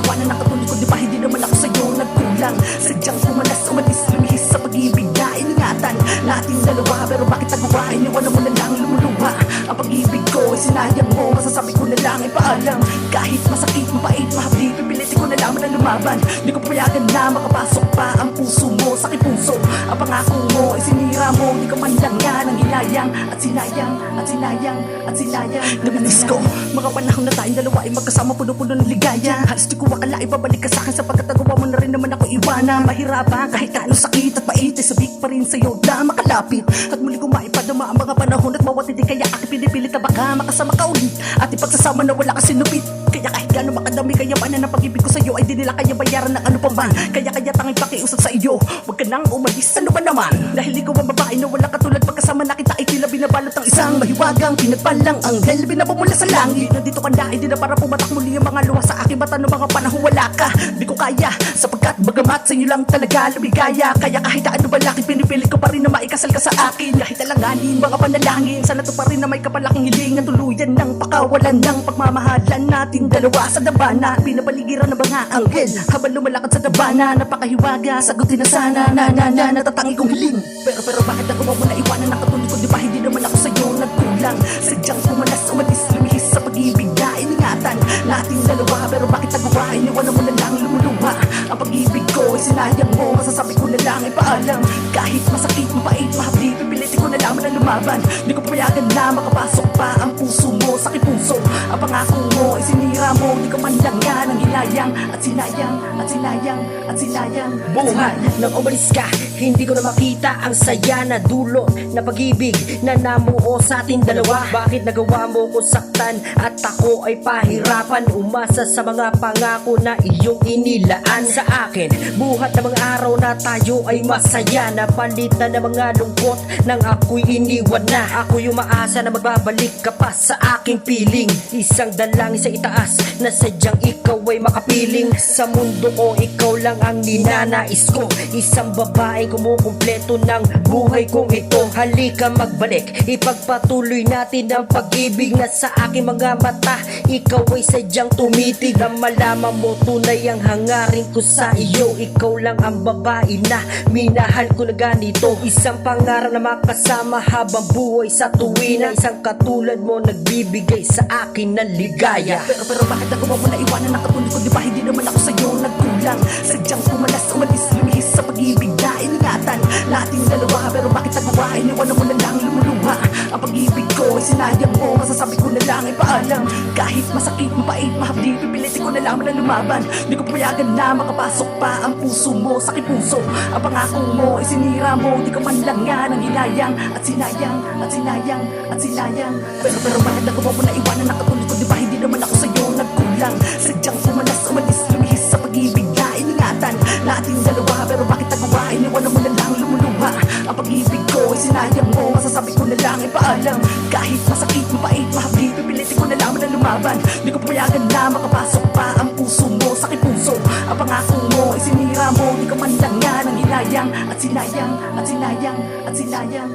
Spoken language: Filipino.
naiwanan ng katulad ko, di ba hindi naman ako sa'yo nagkulang. Sadyang pumalas, umalis, lumihis sa pag-ibig na iningatan natin dalawa. Pero bakit nagawa, iniwanan mo na lang lumuluha. Ang pag-ibig ko ay sinayang mo, masasabi ko na lang ay paalam. Kahit masakit, mapait, mahapdi, pipilitin ko na lang na lumaban. Di ko payagan na makapasok pa ang puso mo sa aking puso. Ang pangako mo ay sinira mo, di ka man lang yan ang hinayang. At sinayang, at sinayang, at sinayang. Naminis ko, mga panahon na tayong dalawa ay magkasama, puno-puno ng ligaya. Halos di ko akala ibabalik ka sa akin, sapagkat nagawa mo na rin naman ako iwanan. Mahirapan kahit anong sakit at pait, ay sabik pa rin sa'yo na makalapit. At muli ko maipadama ang mga panahon at mawatindi, kaya aking pinipilit na baka makasama ka ulit. At ipagsasama na wala ka sinupit. Kaya kahit gano'ng makadami, kaya panan ang pag-ibig ko sa'yo ay di nila kaya bayaran ng ano pa man. Kaya tanging pakiusap sa iyo, huwag ka nang umalis, ano ba naman? Dahil ikaw ang babae na wala katulad, pagkasama na kita ay tila binabalot ng isang mahiwagang pinagpalang anghel, binabamula sa langit. Nandito ka na, hindi na para pumatak muli ang mga luha sa aking mata ng mga panahon wala ka. Di ko kaya, sapagkat bagamat sa iyo lang talaga lumigaya. Kaya kahit ano ba laki, pinipilit ko pa rin na maikasal ka sa akin. Kahit alanganin, mga panalangin, sana to pa rin na may kapalaking hiling. Ang tuluyan ng pakawalan ng pagmamahalan natin dalawa sa dabana. Pinapaligiran ng mga anghel habang lumalakad sa dabana. Napakahiwaga, sagutin na sana natatangi kong hiling. Pero bakit nagawa mo na iwanan ng katulad ko, di ba hindi naman ako sa'yo nagkulang. Sadyang pumalas, umalis, lumihis sa pag-ibig na iningatan natin dalawa. Pero bakit nagawa, iniwanan mo na lang lumuluha. Ang pag-ibig ko ay sinayang mo, masasabi ko na lang ay paalam. Kahit masakit, mapait, mahapdi, pipilitin ko na lang na lumaban. Di ko payagan na makapasok pa ang puso mo sa aking puso. Ang pangako mo ay sinira mo, di ka man lang yan ang hinayang. At sinayang, at sinayang, at sinayang. Buhat nang umalis ka, hindi ko na makita ang saya na dulot na pag-ibig na namuo sa ating dalawa. Bakit nagawa mo ko saktan at ako ay pahirapan, umasa sa mga pangako na iyong inilaan sa akin. Buhat ng mga araw na tayo ay masaya, napalitan ng mga lungkot nang ako'y iniwan na. Ako'y umaasa na magbabalik ka pa sa aking piling. Isang dalangin sa itaas na sadyang ikaw ay makapiling. Sa mundo ko ikaw lang ang ninanais ko, isang babaeng kumukumpleto ng buhay kong ito. Halika magbalik, ipagpatuloy natin ang pag-ibig na sa aking mga mata. Ikaw ay sadyang tumitig, ang malaman mo tunay ang hangarin ko sa iyo. Ikaw lang ang babae na minahal ko na ganito, isang pangarap na makasama habang buhay sa tuwina. Isang katulad mo nagbibigay sa akin ng ligaya. Pero bakit nagawa mo na iwanan ng katulad ko, di ba hindi naman ako sa'yo nagkulang. Sadyang pumalas, umalis, lumihis sa pag-ibig na iningatan natin dalawa. Pero bakit nagawa, iniwanan mo na lang lumuluha. Ang pag-ibig ko ay sinayang mo, masasabi ko na lang ay paalam. Kahit masakit, mapait, mahapdi, pipilitin ko na lang na lumaban. Di ko payagan na makapasok pa ang puso mo sa aking puso. Ang pangako mo ay sinira mo, di ka man lang yan ang hinayang. At sinayang, at sinayang, at sinayang. Pero bakit nagawa mo na iwanan ng katulad ko, di ba hindi naman ako sa'yo nagkulang. Sadyang pumalas, umalis, lumihis sa pag-ibig na iningatan natin dalawa. Pero bakit nagawa, iniwanan mo na lang lumuluha. Ang pag-ibig ko ay sinayang mo, masasabi ko na lang ay paalam. Kahit masakit, mapait, mahapdi, pipilitin ko na lang na lumaban. Di ko payagan na makapasok pa ang puso mo sa aking puso. Ang pangako mo ay sinira mo, di ka man lang yan ang hinayang. At sinayang, at sinayang, at sinayang.